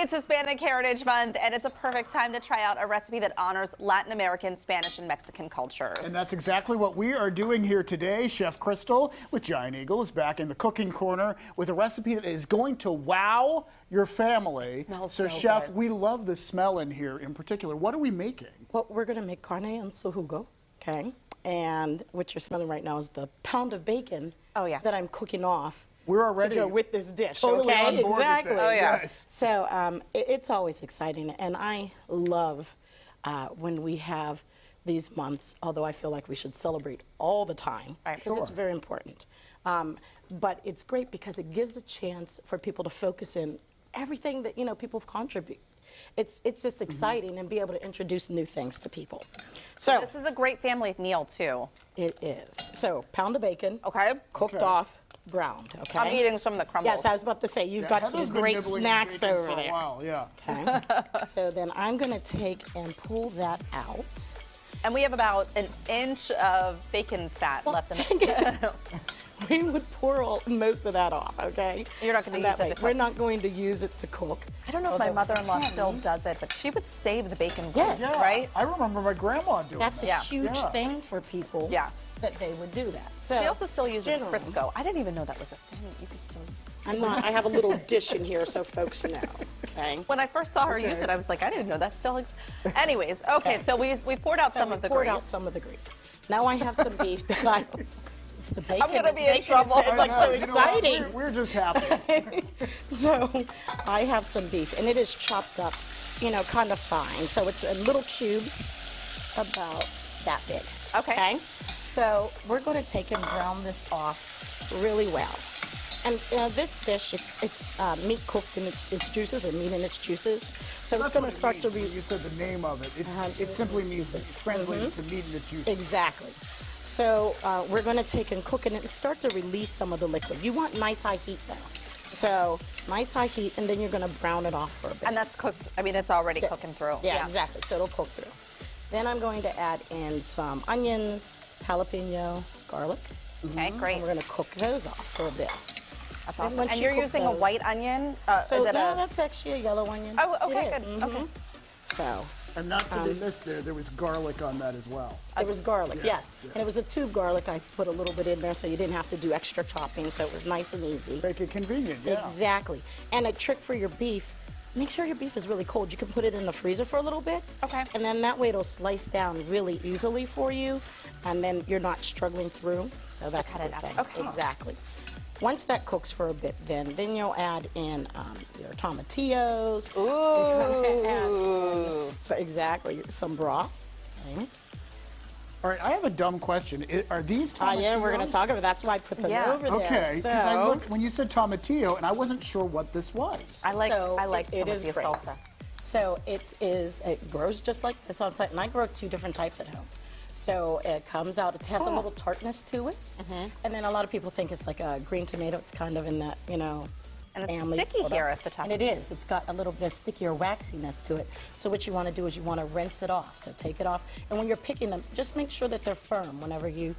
It's Hispanic Heritage Month, and it's a perfect time to try out a recipe that honors Latin American, Spanish, and Mexican cultures. And that's exactly what we are doing here today. Chef Crystal with Giant Eagle is back in the cooking corner with a recipe that is going to wow your family. Smells so so Chef, good. we love the smell in here in particular. What are we making? Well, we're going to make carne en su jugo, okay? And what you're smelling right now is the pound of bacon that I'm cooking off. We're already to go with this dish, totally okay? on board Exactly. with this. Oh, yeah. Yes. So it's always exciting, and I love when we have these months, although I feel like we should celebrate all the time, because it's very important. But it's great because it gives a chance for people to focus in everything that, people contribute. It's just exciting and be able to introduce new things to people. So This is a great family meal, too. it is. So pound of bacon, Okay. cooked off, browned, okay? I'm eating some of the crumbles. Yes, I was about to say, you've got some Heather's been great nibbling snacks bacon over for a there. while, yeah. Okay. So then I'm going to take and pull that out. And we have about an inch of bacon fat left in it. We would pour most of that off, okay? You're not going to use it to cook. We're not going to use it to cook. I don't know if my mother-in-law still does it, but she would save the bacon Yes. grease, Yeah, right? I remember my grandma doing That's that. a huge thing for people that they would do that. So She also still uses generally, Crisco. I didn't even know that was a thing. You could still. I have a little dish in here so folks know, okay? When I first saw her use it, I was like, I didn't know that still exists. Anyways, okay, so we poured out some of the poured grease. out some of the grease. Now I have some beef that it's the bacon. I'm going to be in Bacon trouble. is like so You know what? exciting. We're just happy. So I have some beef, and it is chopped up, kind of fine. So it's in little cubes, about that big. Okay. So we're going to take and brown this off really well. And this dish, it's meat cooked in its juices, or meat in its juices. So it's going to start to You said the name of it. It simply means it translates to meat in the juice. Exactly. So we're going to take and cook it and start to release some of the liquid. You want nice high heat though. So nice high heat, and then you're going to brown it off for a bit. And that's cooked, I mean, it's already cooking through. Yeah, exactly. So it'll cook through. Then I'm going to add in some onions, jalapeno, garlic. Okay, great. And we're going to cook those off for a bit. That's awesome. once And you you're cook using a those- white onion? So is it no, that's actually a yellow onion. Oh, okay, It is. good. Okay. So And not to be missed there was garlic on that as well. it was garlic, yes. And it was a tube garlic. I put a little bit in there so you didn't have to do extra chopping, so it was nice and easy. Make it convenient, yeah. Exactly. And a trick for your beef, make sure your beef is really cold. You can put it in the freezer for a little bit. Okay. And then that way it'll slice down really easily for you, and then you're not struggling through. So that's a cut it good up. thing. Okay. Exactly. Once that cooks for a bit, then you'll add in your tomatillos. Ooh. So exactly, some broth. Okay. All right, I have a dumb question. Are these tomatillos? Yeah, we're going to talk about. That's why I put them over there. Okay, because So, I looked when you said tomatillo, and I wasn't sure what this was. I like it is tomatillo great. salsa. So it grows just like this on plant, and I grow 2 different types at home. So it comes out, it has a little tartness to it, and then a lot of people think it's like a green tomato. It's kind of in that, And it's family. sticky sort of. here at the top. And it is. It's got a little bit of sticky or waxiness to it. So what you want to do is you want to rinse it off. So take it off, and when you're picking them, just make sure that they're firm whenever you,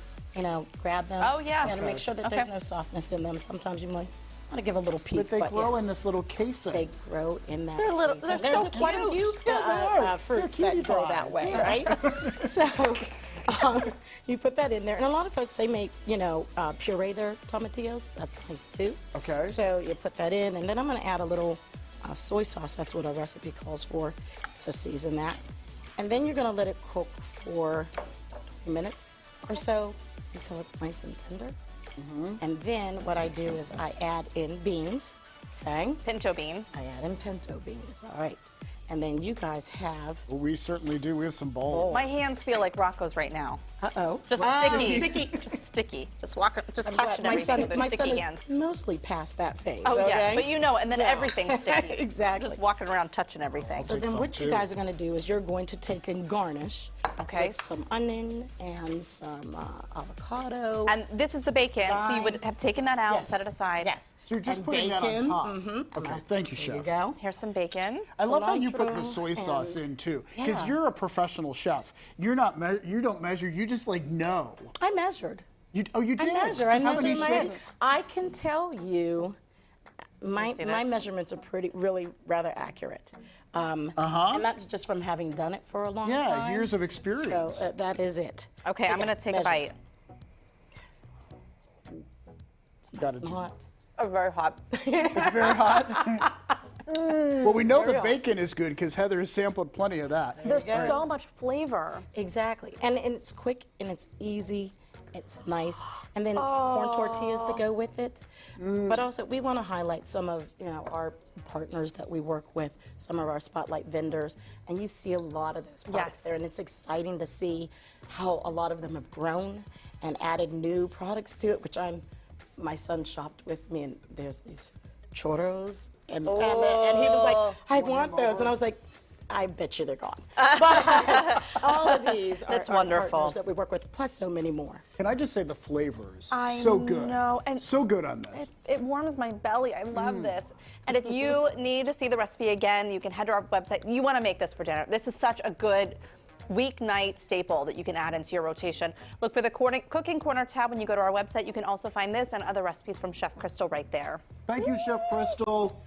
grab them. Oh, yeah. You got to make sure that there's no softness in them. Sometimes you might want to give a little peek. But they grow in yes. this little casing. They grow in that. They're little- casing. they're There's so quite a cute. few fruits They're that grow cutie that pies, way, yeah. right? So you put that in there, and a lot of folks they make puree their tomatillos. That's nice too. Okay. So you put that in, and then I'm going to add a little soy sauce. That's what our recipe calls for, to season that. And then you're going to let it cook for 20 minutes or so until it's nice and tender. And then what I do is I add in beans. Okay. Pinto beans. I add in pinto beans. All right. And then you guys have. Well, we certainly do. We have some bowls. My hands feel like Rocco's right now. Uh-oh. Just sticky. Just sticky. Just touching everything with their sticky hands. Is mostly past that phase. Oh, okay? yeah. But and then So- everything's sticky. Exactly. Just walking around touching everything. So then what you guys are going to do is you're going to take and garnish Okay. with some onion and some avocado. And this is the bacon, so you would have taken that out, Yes. set it aside. Yes. So you're just And putting bacon. that on top. Okay, thank you, There you Chef. go. Here's some bacon. I love how you put the cilantro soy sauce and- in too, because Yeah. you're a professional chef. You're not. You don't measure. You just know. I measure. You I did. measure. How I measure many in my head. shakes? I can tell you My measurements are really rather accurate. And that's just from having done it for a long time. Yeah, years of experience. So that is it. Okay, I'm going to take a bite. It's hot. Oh, very hot. It's very hot. Well, we know the bacon is good because Heather has sampled plenty of that. There's so much flavor. Exactly. And it's quick and it's easy. It's nice. And then corn tortillas to go with it. But also, we want to highlight some of our partners that we work with, some of our spotlight vendors. And you see a lot of those products there. And it's exciting to see how a lot of them have grown and added new products to it, which my son shopped with me, and there's these churros, and he was like, I want those, and I was like, I bet you they're gone. But all of these are wonderful. Partners that we work with, plus so many more. Can I just say the flavors? I so good. know, and so good on this. It warms my belly. I love this. And if you need to see the recipe again, you can head to our website. You want to make this for dinner. This is such a good weeknight staple that you can add into your rotation. Look for the Cooking Corner tab when you go to our website. You can also find this and other recipes from Chef Crystal right there. Thank you, Chef Crystal.